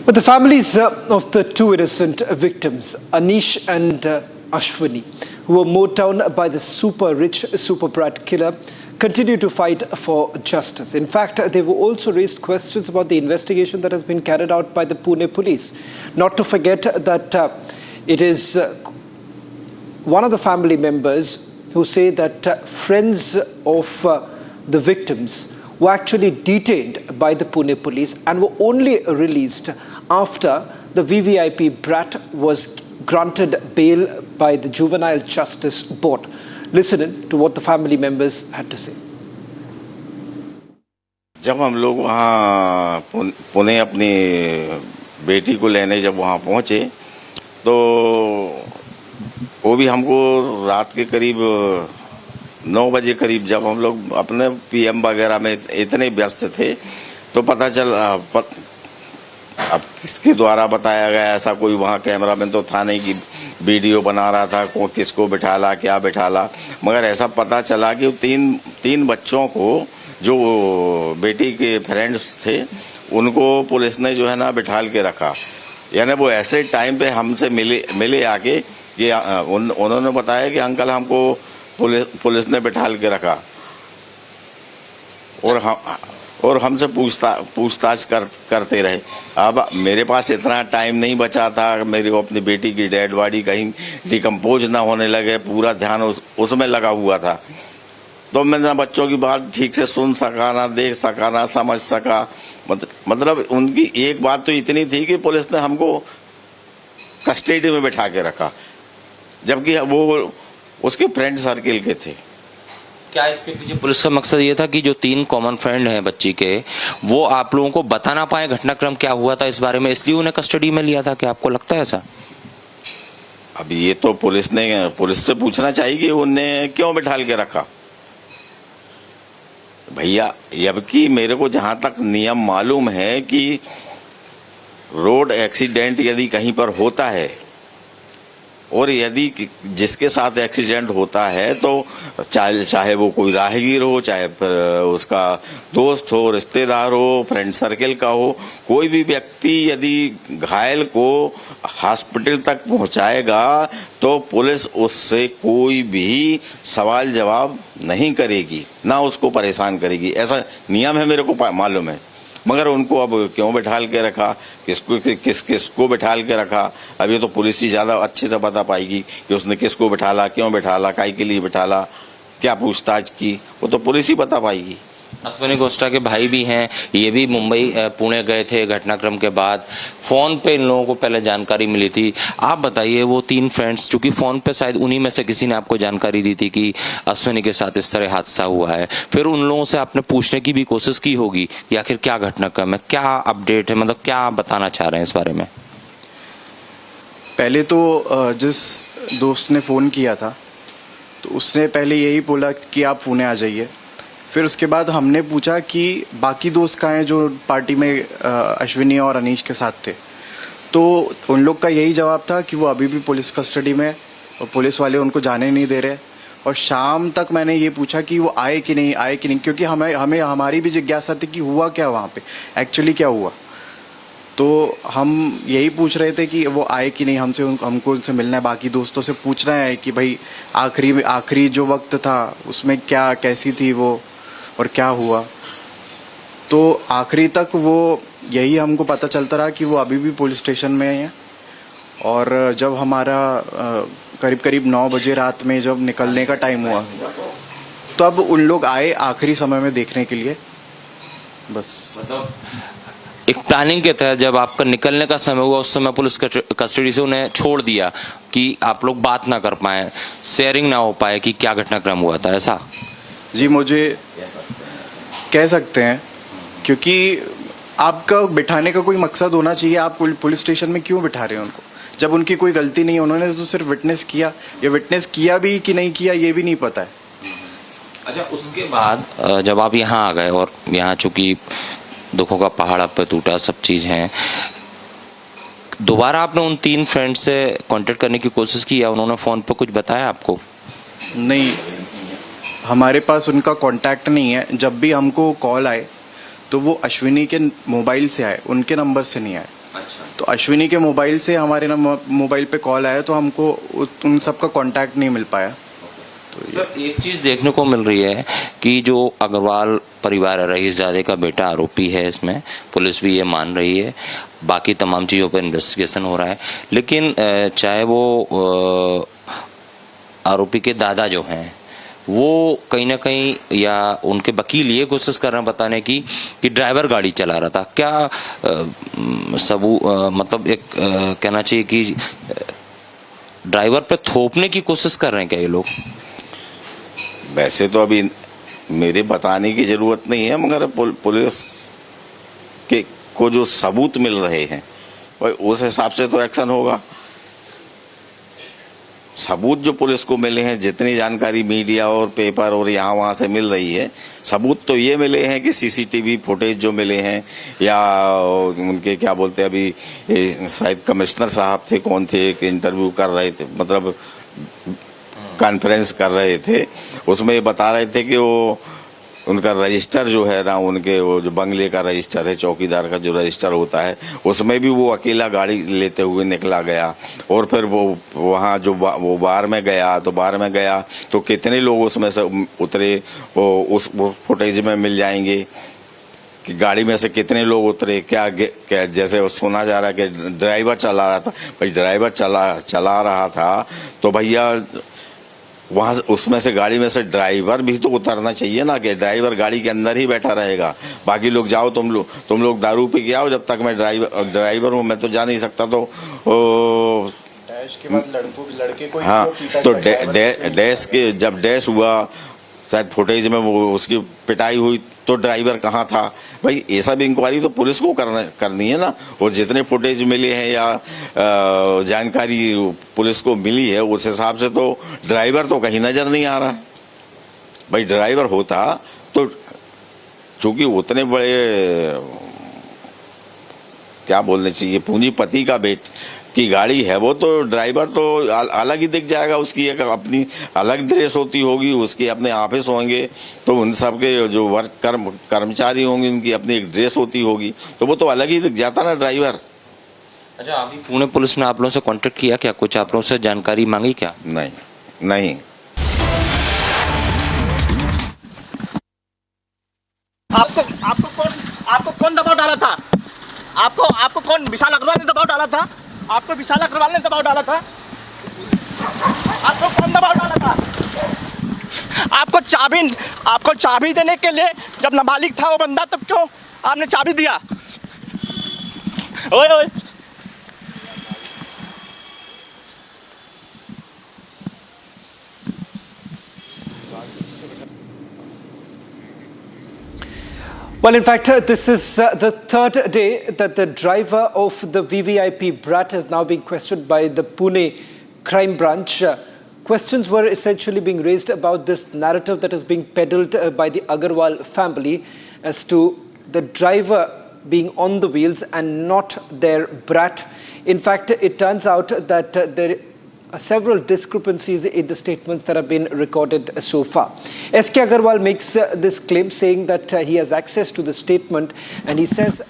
But the families of the two innocent victims, Anish and Ashwini, who were mowed down by the super rich, super brat killer, continue to fight for justice. In fact, they were also raised questions about the investigation that has been carried out by the Pune police. Not to forget that it is one of the family members who say that friends of the victims were actually detained by the Pune police and were only released after the VVIP brat was granted bail by the Juvenile Justice Board. Listen to what the family members had to say. जब हम लोग वहाँ पुणे अपनी बेटी को लेने जब वहाँ पहुँचे तो वो भी हमको रात के करीब 9 बजे करीब जब हम लोग अपने पीएम वगैरह में इतने व्यस्त थे तो पता चल अब किसके द्वारा बताया गया, ऐसा कोई वहाँ कैमरामैन तो था नहीं कि वीडियो बना रहा था किसको बिठाला क्या बिठाला, मगर ऐसा पता चला कि तीन बच्चों को जो बेटी के फ्रेंड्स थे उनको पुलिस ने जो है ना बिठाल के रखा। यानी वो ऐसे टाइम पे हमसे मिले आके कि उन्होंने बताया कि अंकल हमको पुलिस ने बिठाल के रखा और हमसे पूछताछ करते रहे। अब मेरे पास इतना टाइम नहीं बचा था, मेरी को अपनी बेटी की डेड बॉडी कहीं डिकम्पोज ना होने लगे, पूरा ध्यान उसमें लगा हुआ था। तो मैं ना बच्चों की बात ठीक से सुन सका, ना देख सका, ना समझ सका। मतलब उनकी एक बात तो इतनी थी कि पुलिस ने हमको कस्टडी में बिठा के रखा, जबकि वो उसके फ्रेंड सर्किल के थे। क्या इसके पीछे पुलिस का मकसद ये था कि जो 3 कॉमन फ्रेंड हैं बच्ची के, वो आप लोगों को बता ना पाए घटनाक्रम क्या हुआ था इस बारे में, इसलिए उन्हें कस्टडी में लिया था? क्या आपको लगता है ऐसा? अब ये तो पुलिस से पूछना चाहिए कि उन्हें क्यों बिठाल के रखा भैया। जबकि मेरे को जहां तक नियम मालूम है कि रोड एक्सीडेंट यदि कहीं पर होता है और यदि जिसके साथ एक्सीडेंट होता है तो चाहे वो कोई राहगीर हो, चाहे उसका दोस्त हो, रिश्तेदार हो, फ्रेंड सर्किल का हो, कोई भी व्यक्ति यदि घायल को हॉस्पिटल तक पहुंचाएगा तो पुलिस उससे कोई भी सवाल जवाब नहीं करेगी, ना उसको परेशान करेगी। ऐसा नियम है, मेरे को मालूम है। मगर उनको अब क्यों बिठाल के रखा, किसको बिठाल के रखा, अब ये तो पुलिस ही ज़्यादा अच्छे से बता पाएगी कि उसने किसको बिठाला, क्यों बिठाला, काहे के लिए बिठाला, क्या पूछताछ की, वो तो पुलिस ही बता पाएगी। अश्विनी गोस्टा के भाई भी हैं, ये भी मुंबई पुणे गए थे घटनाक्रम के बाद। फ़ोन पे इन लोगों को पहले जानकारी मिली थी। आप बताइए, वो 3 फ्रेंड्स, चूंकि फ़ोन पे शायद उन्हीं में से किसी ने आपको जानकारी दी थी कि अश्विनी के साथ इस तरह हादसा हुआ है, फिर उन लोगों से आपने पूछने की भी कोशिश की होगी कि आखिर क्या घटनाक्रम है, क्या अपडेट है, मतलब क्या बताना चाह रहे हैं इस बारे में? पहले तो जिस दोस्त ने फ़ोन किया था तो उसने पहले यही बोला कि आप पुणे आ जाइए। फिर उसके बाद हमने पूछा कि बाकी दोस्त कहाँ हैं जो पार्टी में अश्विनी और अनीश के साथ थे, तो उन लोग का यही जवाब था कि वो अभी भी पुलिस कस्टडी में और पुलिस वाले उनको जाने नहीं दे रहे। और शाम तक मैंने ये पूछा कि वो आए कि नहीं, क्योंकि हमें हमारी भी जिज्ञासा थी कि हुआ क्या वहाँ पे, एक्चुअली क्या हुआ। तो हम यही पूछ रहे थे कि वो आए कि नहीं, हमको उनसे मिलना है, बाकी दोस्तों से पूछना है कि भाई आखिरी जो वक्त था उसमें कैसी थी वो और क्या हुआ। तो आखिरी तक वो यही हमको पता चलता रहा कि वो अभी भी पुलिस स्टेशन में हैं। और जब हमारा करीब 9 बजे रात में जब निकलने का टाइम हुआ तब उन लोग आए आखिरी समय में देखने के लिए। बस मतलब एक प्लानिंग के तहत जब आपका निकलने का समय हुआ उस समय पुलिस कस्टडी से उन्हें छोड़ दिया कि आप लोग बात ना कर पाए, शेयरिंग ना हो पाए कि क्या घटनाक्रम हुआ था, ऐसा? जी, मुझे कह सकते हैं, क्योंकि आपका बिठाने का कोई मकसद होना चाहिए। आप पुलिस स्टेशन में क्यों बिठा रहे हैं उनको जब उनकी कोई गलती नहीं है? उन्होंने तो सिर्फ विटनेस किया, ये विटनेस किया भी कि नहीं किया ये भी नहीं पता है। अच्छा, उसके बाद जब आप यहाँ आ गए और यहाँ चूंकि दुखों का पहाड़ आप पे टूटा, सब चीज़ हैं, दोबारा आपने उन 3 फ्रेंड से कांटेक्ट करने की कोशिश की या उन्होंने फ़ोन पर कुछ बताया आपको? नहीं, हमारे पास उनका कांटेक्ट नहीं है। जब भी हमको कॉल आए तो वो अश्विनी के मोबाइल से आए, उनके नंबर से नहीं आए। अच्छा। तो अश्विनी के मोबाइल से हमारे ना मोबाइल पे कॉल आया, तो हमको उन सबका कांटेक्ट नहीं मिल पाया। सर एक चीज देखने को मिल रही है कि जो अग्रवाल परिवार है, रईसजादे का बेटा आरोपी है, इसमें पुलिस भी ये मान रही है, बाकी तमाम चीज़ों पर इन्वेस्टिगेशन हो रहा है, लेकिन चाहे वो आरोपी के दादा जो हैं वो कहीं ना कहीं या उनके वकील ये कोशिश कर रहे हैं बताने की कि ड्राइवर गाड़ी चला रहा था। क्या मतलब एक कहना चाहिए कि ड्राइवर पे थोपने की कोशिश कर रहे हैं क्या ये लोग? वैसे तो अभी मेरे बताने की जरूरत नहीं है, मगर पुलिस के को जो सबूत मिल रहे हैं भाई उस हिसाब से तो एक्शन होगा। सबूत जो पुलिस को मिले हैं, जितनी जानकारी मीडिया और पेपर और यहाँ वहाँ से मिल रही है, सबूत तो ये मिले हैं कि सीसीटीवी फुटेज जो मिले हैं, या उनके क्या बोलते हैं अभी शायद कमिश्नर साहब थे, कौन थे, एक इंटरव्यू कर रहे थे, मतलब कॉन्फ्रेंस कर रहे थे, उसमें ये बता रहे थे कि वो उनका रजिस्टर जो है ना, उनके वो जो बंगले का रजिस्टर है, चौकीदार का जो रजिस्टर होता है, उसमें भी वो अकेला गाड़ी लेते हुए निकला गया। और फिर वो वहाँ जो वो बार में गया तो कितने लोग उसमें से उतरे, वो उस फुटेज में मिल जाएंगे कि गाड़ी में से कितने लोग उतरे। क्या जैसे सुना जा रहा है कि ड्राइवर चला रहा था, भाई ड्राइवर चला रहा था तो भैया वहाँ उसमें से गाड़ी में से ड्राइवर भी तो उतरना चाहिए ना, कि ड्राइवर गाड़ी के अंदर ही बैठा रहेगा, बाकी लोग जाओ, तुम लोग दारू पी के आओ, जब तक मैं ड्राइवर हूँ मैं तो जा नहीं सकता। तो डैश के बाद लड़के को हाँ, तो डैश के जब डैश हुआ, शायद फुटेज में वो उसकी पिटाई हुई, तो ड्राइवर कहाँ था भाई? ये सब इंक्वायरी तो पुलिस को करनी है ना। और जितने फुटेज मिले हैं या जानकारी पुलिस को मिली है, उस हिसाब से तो ड्राइवर तो कहीं नजर नहीं आ रहा है। भाई ड्राइवर होता तो, चूंकि उतने बड़े क्या बोलने चाहिए, पूंजीपति का की गाड़ी है वो, तो ड्राइवर तो अलग ही दिख जाएगा, उसकी एक अपनी अलग ड्रेस होती होगी, उसके अपने ऑफिस होंगे, तो उन सब के जो कर्मचारी होंगे उनकी अपनी एक ड्रेस होती होगी, तो वो तो अलग ही दिख जाता ना ड्राइवर। अच्छा, अभी पुणे पुलिस ने आप लोगों से कांटेक्ट किया क्या? कुछ आप लोगों से जानकारी मांगी क्या? नहीं। आपको कौन दबाव डाला था? आपको कौन, विशाल अग्रवाल ने दबाव डाला था? आपको विशाल अग्रवाल ने दबाव डाला था? आपको कौन दबाव डाला था? आपको चाबी देने के लिए जब नाबालिग था वो बंदा, तब क्यों आपने चाबी दिया? ओए Well, in fact, this is the third day that the driver of the VVIP brat is now being questioned by the Pune crime branch. Questions were essentially being raised about this narrative that is being peddled by the Agarwal family as to the driver being on the wheels and not their brat. In fact, it turns out that there several discrepancies in the statements that have been recorded so far. S.K. Agarwal makes this claim, saying that he has access to the statement, and he says that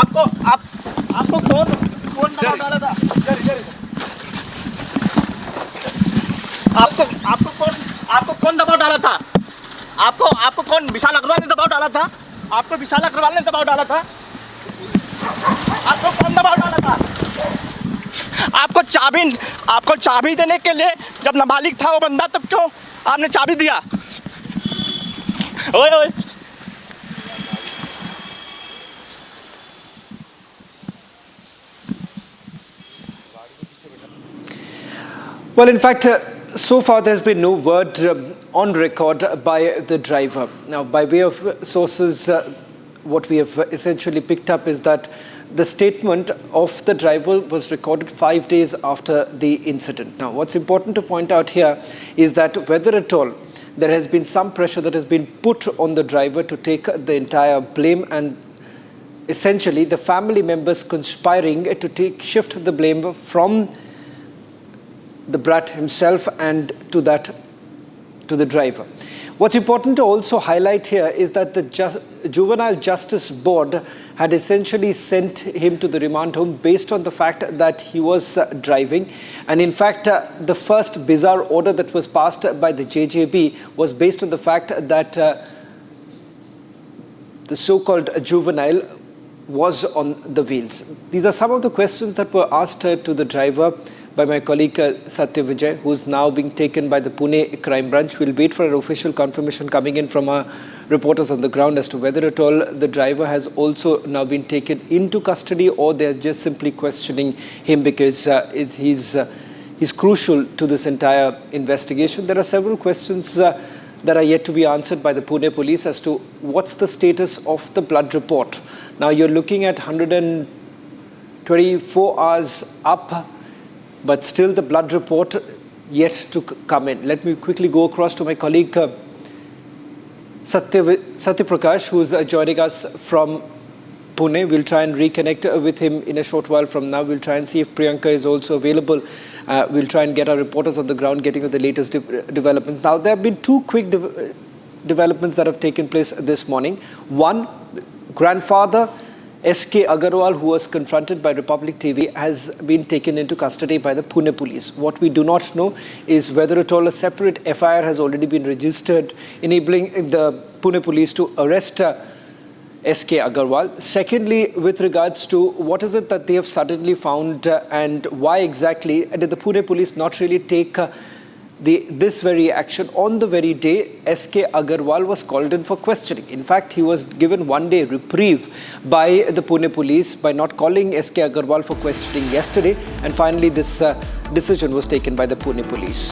आपको कौन दबाव डाला था? आपको कौन दबाव डाला था? आपको कौन, विशाल अग्रवाल ने दबाव डाला था? आपको विशाल अग्रवाल ने दबाव डाला था? आपको कौन दबाव डाला था? आपको चाबी देने के लिए जब नाबालिग था वो बंदा, तब क्यों आपने चाबी दिया? ओए Well, in fact, so far there's been no word on record by the driver. Now, by way of sources, what we have essentially picked up is that the statement of the driver was recorded 5 days after the incident. Now, what's important to point out here is that whether at all there has been some pressure that has been put on the driver to take the entire blame, and essentially the family members conspiring to shift the blame from the brat himself and to the driver. What's important to also highlight here is that the Juvenile Justice Board had essentially sent him to the remand home based on the fact that he was driving. And in fact, the first bizarre order that was passed by the JJB was based on the fact that the so-called juvenile was on the wheels. These are some of the questions that were asked to the driver by my colleague Satya Vijay, who is now being taken by the Pune Crime Branch. We'll wait for an official confirmation coming in from our reporters on the ground as to whether at all the driver has also now been taken into custody or they're just simply questioning him because he's crucial to this entire investigation. There are several questions that are yet to be answered by the Pune police as to what's the status of the blood report. Now you're looking at 124 hours up, but still the blood report yet to come in. Let me quickly go across to my colleague Satya Prakash, who is joining us from Pune. We'll try and reconnect with him in a short while from now. We'll try and see if Priyanka is also available. We'll try and get our reporters on the ground getting the latest developments. Now, there have been two quick developments that have taken place this morning. One, grandfather S.K. Agarwal, who was confronted by Republic TV, has been taken into custody by the Pune police. What we do not know is whether at all a separate FIR has already been registered, enabling the Pune police to arrest S.K. Agarwal. Secondly, with regards to what is it that they have suddenly found and why exactly did the Pune police not really take this very action on the very day S.K. Agarwal was called in for questioning. In fact, he was given one-day reprieve by the Pune police by not calling S.K. Agarwal for questioning yesterday, and finally this decision was taken by the Pune police.